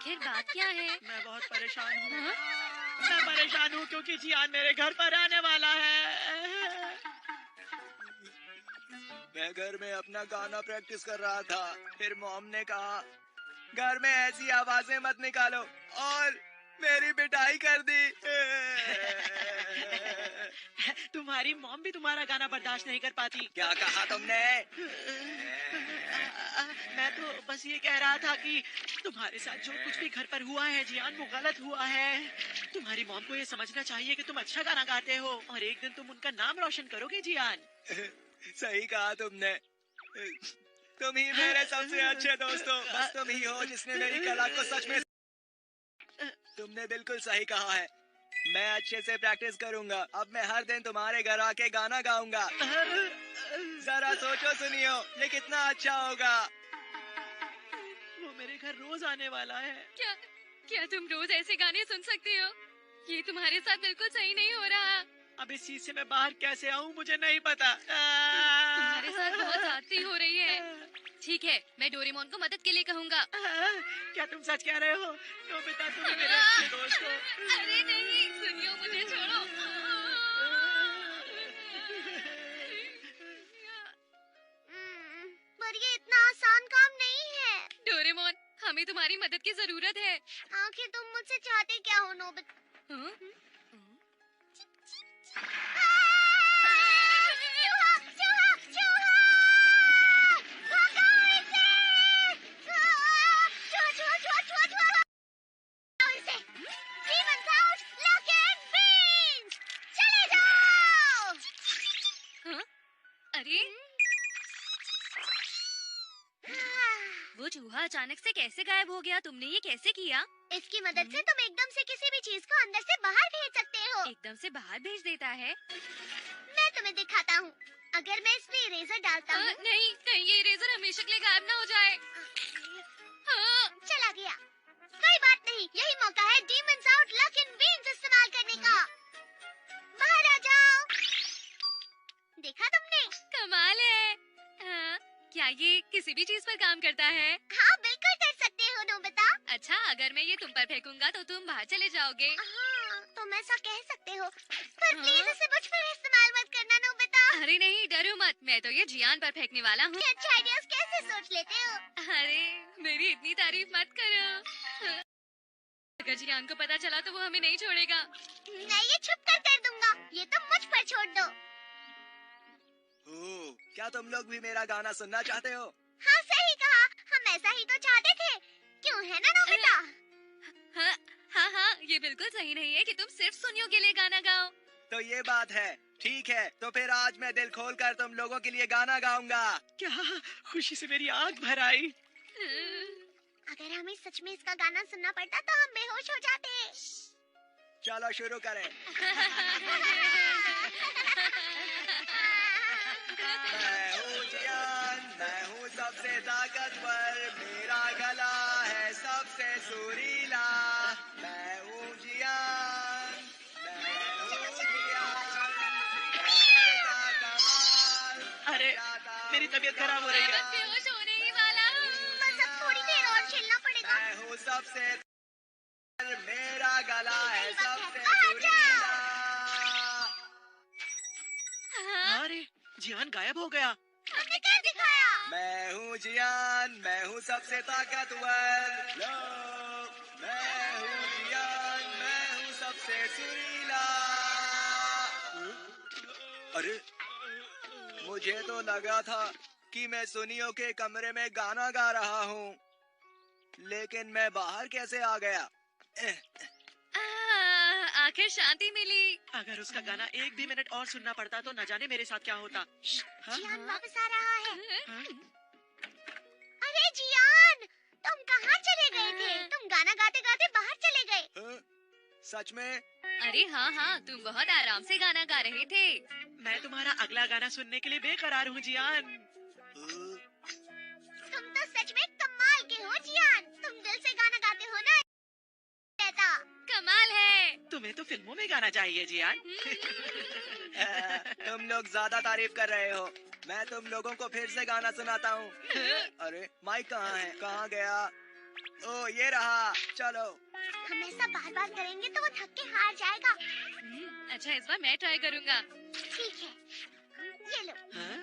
आखिर बात क्या है? मैं बहुत परेशान हूँ। हाँ? मैं परेशान हूँ क्योंकि जियान मेरे घर पर आने वाला है। मैं घर में अपना गाना प्रैक्टिस कर रहा था, फिर मॉम ने कहा घर में ऐसी आवाजें मत निकालो और मेरी पिटाई कर दी। तुम्हारी मॉम भी तुम्हारा गाना बर्दाश्त नहीं कर पाती। क्या कहा तुमने? मैं तो बस ये कह रहा था कि तुम्हारे साथ जो कुछ भी घर पर हुआ है जियान, वो गलत हुआ है। तुम्हारी मॉम को ये समझना चाहिए कि तुम अच्छा गाना गाते हो और एक दिन तुम उनका नाम रोशन करोगे जियान। सही कहा तुमने। तुम ही मेरे सबसे अच्छे दोस्त हो। बस तुम ही हो जिसने मेरी कला को सच में। तुमने बिल्कुल सही कहा है। मैं अच्छे से प्रैक्टिस करूंगा। अब मैं हर दिन तुम्हारे घर आके गाना गाऊंगा। जरा सोचो सुनियो, ये कितना अच्छा होगा। वो मेरे घर रोज आने वाला है। क्या क्या तुम रोज ऐसे गाने सुन सकते हो? ये तुम्हारे साथ बिल्कुल सही नहीं हो रहा। अब इस चीज से मैं बाहर कैसे आऊं मुझे नहीं पता। तुम्हारे साथ बहुत ज्यादती हो रही है। ठीक है, मैं डोरेमोन को मदद के लिए कहूँगा। क्या तुम सच कह रहे हो? नोबिता तुम मेरे अच्छे दोस्त हो। अरे नहीं, सुनियो मुझे छोड़ो। पर ये इतना आसान काम नहीं है। डोरेमोन, हमें तुम्हारी मदद की जरूरत है। आखिर तुम मुझसे चाहते क्या हो नोबिता? हाँ? अरे वो चूहा अचानक से कैसे गायब हो गया? तुमने ये कैसे किया? इसकी मदद से तुम एकदम से किसी भी चीज को अंदर से बाहर भेज सकते हो। एकदम से बाहर भेज देता है? मैं तुम्हें दिखाता हूँ। अगर मैं इसमें इरेजर डालता हूँ। नहीं, कहीं ये इरेजर हमेशा के लिए गायब ना हो जाए। हाँ। चला गया। कोई बात नहीं, यही मौका है डीमंस आउट लक इन विंग्स इस्तेमाल करने का। बाहर आ जाओ। देखा तुमने? कमाल है। हाँ, क्या ये किसी भी चीज पर काम करता है? हाँ बिल्कुल कर सकते हो नोबिता। अच्छा, अगर मैं ये तुम पर फेंकूंगा तो तुम बाहर चले जाओगे। हाँ, तुम ऐसा कह सकते हो, पर प्लीज इसे मुझ पर इस्तेमाल मत करना नोबिता। अरे नहीं, डरो मत, मैं तो ये जियान पर फेंकने वाला हूँ। अच्छा आइडियाज कैसे सोच लेते हो? अरे मेरी इतनी तारीफ मत करो। अगर जियान को पता चला तो वो हमें नहीं छोड़ेगा। मैं ये छुप कर दूंगा। ये तुम मुझ पर छोड़ दो। क्या तुम लोग भी मेरा गाना सुनना चाहते हो? हाँ सही कहा, हम ऐसा ही तो चाहते थे। क्यों है ना नोबिता? हाँ हाँ हाँ, ये बिल्कुल सही नहीं है कि तुम सिर्फ सुनियो के लिए गाना गाओ। तो ये बात है। ठीक है, तो फिर आज मैं दिल खोल कर तुम लोगों के लिए गाना गाऊंगा। क्या खुशी से मेरी आँख भर आई। अगर हमें सच में इसका गाना सुनना पड़ता तो हम बेहोश हो जाते। चलो शुरू करें। मैं हूँ जियान, मैं हूँ सबसे ताकतवर, मेरा गला है सबसे सुरीला। मैं हूँ जियान, मैं हूँ जियान, का कमाल। अरे मेरी तबीयत खराब हो रही मैं है। बस बेहोश होने ही वाला हूँ। बस अब थोड़ी देर और खेलना पड़ेगा। मैं हूँ सबसे, मेरा गला है सबसे बाहर सुरीला। हाँ? अरे जियान गायब हो गया। हमने क्या दिखाया? मैं हूँ जियान, मैं हूँ सबसे ताकतवर। लो, मैं हूँ जियान, मैं हूँ सबसे सुरीला। अरे मुझे तो लगा था कि मैं सुनियो के कमरे में गाना गा रहा हूँ, लेकिन मैं बाहर कैसे आ गया? आखिर शांति मिली। अगर उसका गाना एक भी मिनट और सुनना पड़ता तो न जाने मेरे साथ क्या होता। हाँ? जियान वापस आ रहा है। हाँ? अरे जियान, तुम कहाँ चले गए थे? तुम गाना गाते गाते बाहर चले गए। हाँ? सच में? अरे हाँ हाँ, तुम बहुत आराम से गाना गा रहे थे। मैं तुम्हारा अगला गाना सुनने के लिए बेकरार हूँ जियान। तुम तो सच में कमाल के हो जियान। तुम दिल से गाना गाते हो ना? कहता। कमाल है। तुम्हें तो फिल्मों में गाना चाहिए जियान। तुम लोग ज्यादा तारीफ कर रहे हो। मैं तुम लोगों को फिर से गाना सुनाता हूँ। अरे माइक कहाँ है? कहाँ गया? ओ ये रहा, चलो। हम ऐसा बार बार करेंगे तो वो थक के हार जाएगा। अच्छा इस बार मैं ट्राई करूँगा। ठीक है, ये लो। हाँ?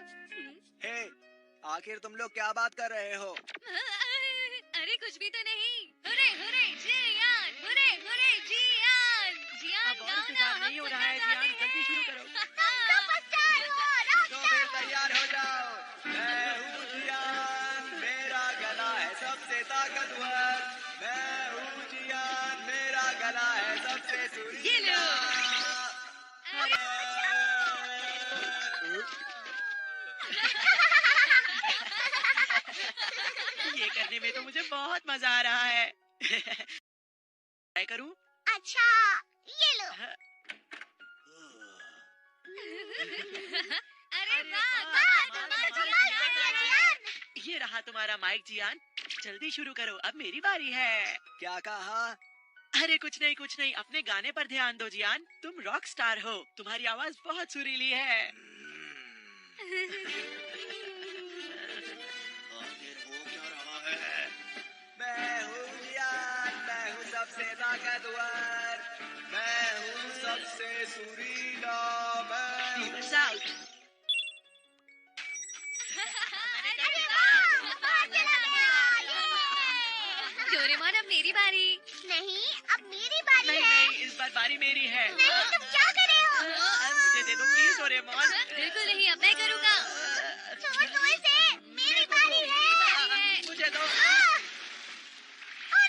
हे, आखिर तुम लोग क्या बात कर रहे हो? अरे कुछ भी तो नहीं। हुरे हुरे जियान, हुरे हुरे जियान, जियान अब और गाओ ना, इंतजार नहीं हो हम रहा है सुनना जियान, चाहते जल्दी शुरू हैं। करो। सुपरस्टार हो, तो फिर तैयार हो जाओ। मैं हूँ जियान, मेरा गला है सबसे ताकतवर। मैं हूँ जियान, मेरा गला है सबसे ये सुरीला। ये करने में तो मुझे बहुत मजा आ रहा है। ट्राई करूं? अच्छा, ये लो। अरे वाह, वाह, कमाल, कमाल, कमाल, कमाल जियान। जियान। ये रहा तुम्हारा माइक जियान, जल्दी शुरू करो, अब मेरी बारी है। क्या कहा? अरे कुछ नहीं, अपने गाने पर ध्यान दो जियान, तुम रॉक स्टार हो, तुम्हारी आवाज बहुत सुरीली है। आखिर हो क्या रहा है? मैं हूँ जियान, मैं हूँ सबसे ताकतवर, मैं हूँ सबसे सुरीला, मैं हूँ Demons out। अरे वाह, बहुत चला गया। ये। डोरेमोन अब मेरी बारी। नहीं, अब मेरी बारी है। नहीं, इस बार बारी मेरी है। नहीं, तुम क्या कर रहे हो? मुझे दे दो प्लीज डोरेमोन। बिल्कुल नहीं, अब मैं करूँगा। छोड़ दो इसे, मेरी बारी है। मुझे दो। ओ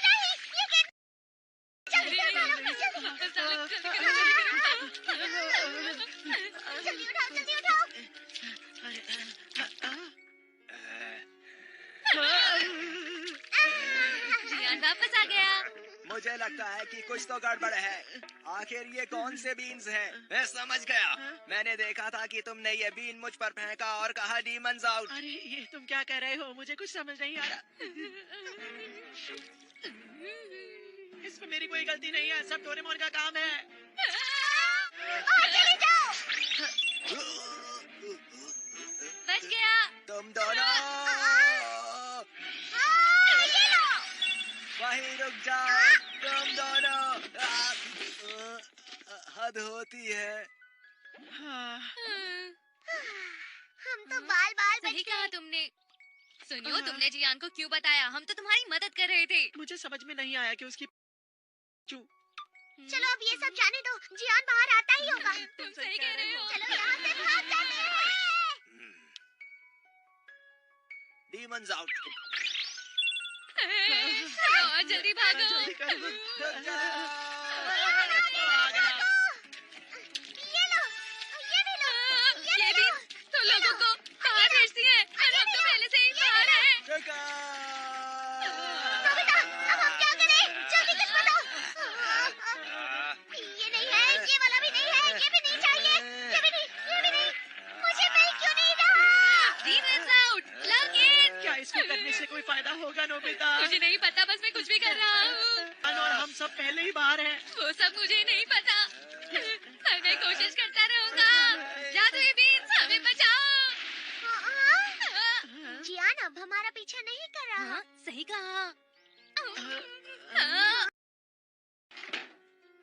नहीं, ये क्या? जल्दी अरे, कर मारो, जल्दी। जल्दी उठाओ, जल्दी उठाओ। जियान वापस आ गया। मुझे लगता है कि कुछ तो गड़बड़ है। आखिर ये कौन से बीन्स हैं? मैं समझ गया। मैंने देखा था कि तुमने ये बीन मुझ पर फेंका और कहा डीमंस आउट। अरे ये तुम क्या कर रहे हो, मुझे कुछ समझ नहीं आ रहा। इसमें मेरी कोई गलती नहीं है, सब डोरेमोन का काम है। और चले जाओ। बच गया। तुम दोनों ये लो। वहीं रुक जाओ। तुम दोनों हद होती है। हाँ, हम तो बाल-बाल बच सही कहा गए। तुमने। सुनियो, तुमने जियान को क्यों बताया? हम तो तुम्हारी मदद कर रहे थे। मुझे समझ में नहीं आया कि उसकी चलो अब ये सब जाने दो, जियान बाहर आता ही होगा। तुम सही कह रहे हो। चलो यहाँ से भाग जाते हैं। Demons out. और जल्दी भागो। जल्दी करो। ये लो, ये भी लो, ये भी तो लोगों को बाहर भेजती है और हम तो पहले से ही बाहर हैं। नोबिता, अब हम क्या करें? जल्दी कुछ बताओ। ये नहीं है, ये वाला भी नहीं है, ये भी नहीं चाहिए, ये भी नहीं, ये भी नहीं। मुझे मिल क्यों नहीं रहा? Demons out, plug in। क्या इसको करने से कोई फायदा होगा नोबिता? मुझे नहीं पता, बस मैं कुछ भी कर रहा हूँ। और हम सब पहले ही बाहर हैं। वो सब मुझे नहीं पता, पर मैं कोशिश करता रहूँगा। जादुई बीन्स, हमें बचाओ। जियान अब हमारा पीछा नहीं कर रहा। हाँ, सही कहा।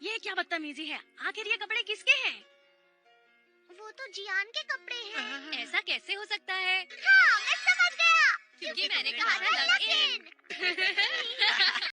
ये क्या बदतमीजी है? आखिर ये कपड़े किसके हैं? वो तो जियान के कपड़े हैं। ऐसा कैसे हो सकता है? हाँ, मैं समझ गया। क्योंकि मैंने कहा कहा था था लग इन। लग इन।